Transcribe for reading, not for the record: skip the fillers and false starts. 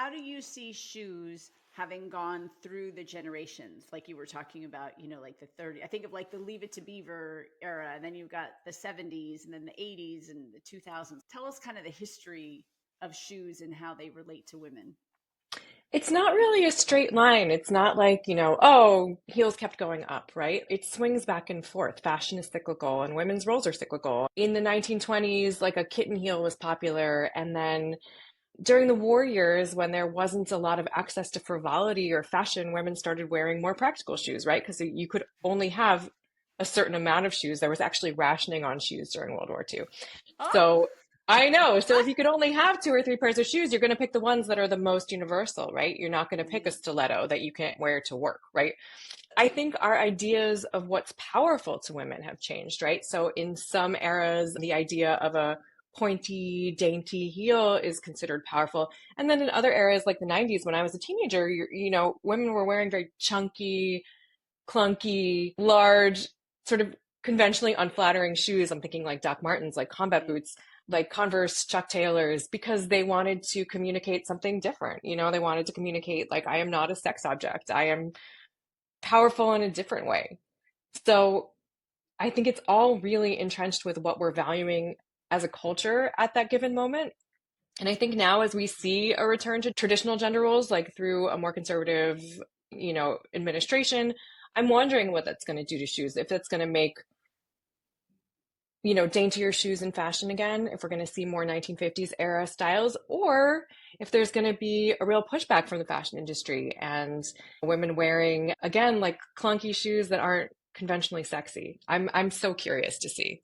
how do you see shoes having gone through the generations? Like you were talking about, like the 30, I think of like the Leave It to Beaver era, and then you've got the 70s and then the 80s and the 2000s. Tell us kind of the history of shoes and how they relate to women. It's not really a straight line. It's not like, oh, heels kept going up, right? It swings back and forth. Fashion is cyclical and women's roles are cyclical. In the 1920s, like a kitten heel was popular. And then during the war years, when there wasn't a lot of access to frivolity or fashion, women started wearing more practical shoes, right? Because you could only have a certain amount of shoes. There was actually rationing on shoes during World War II. Oh, So I know. So if you could only have two or three pairs of shoes, you're going to pick the ones that are the most universal, right? You're not going to pick a stiletto that you can't wear to work, right? I think our ideas of what's powerful to women have changed, right? So in some eras, the idea of a pointy, dainty heel is considered powerful. And then in other eras, like the 90s, when I was a teenager, women were wearing very chunky, clunky, large, sort of conventionally unflattering shoes. I'm thinking like Doc Martens, like combat boots, like Converse Chuck Taylors, because they wanted to communicate something different. They wanted to communicate like, I am not a sex object. I am powerful in a different way. So I think it's all really entrenched with what we're valuing as a culture at that given moment. And I think now, as we see a return to traditional gender roles, like through a more conservative, administration, I'm wondering what that's going to do to shoes. If it's going to make, daintier shoes in fashion again, if we're going to see more 1950s era styles, or if there's going to be a real pushback from the fashion industry and women wearing, again, like clunky shoes that aren't conventionally sexy. I'm so curious to see.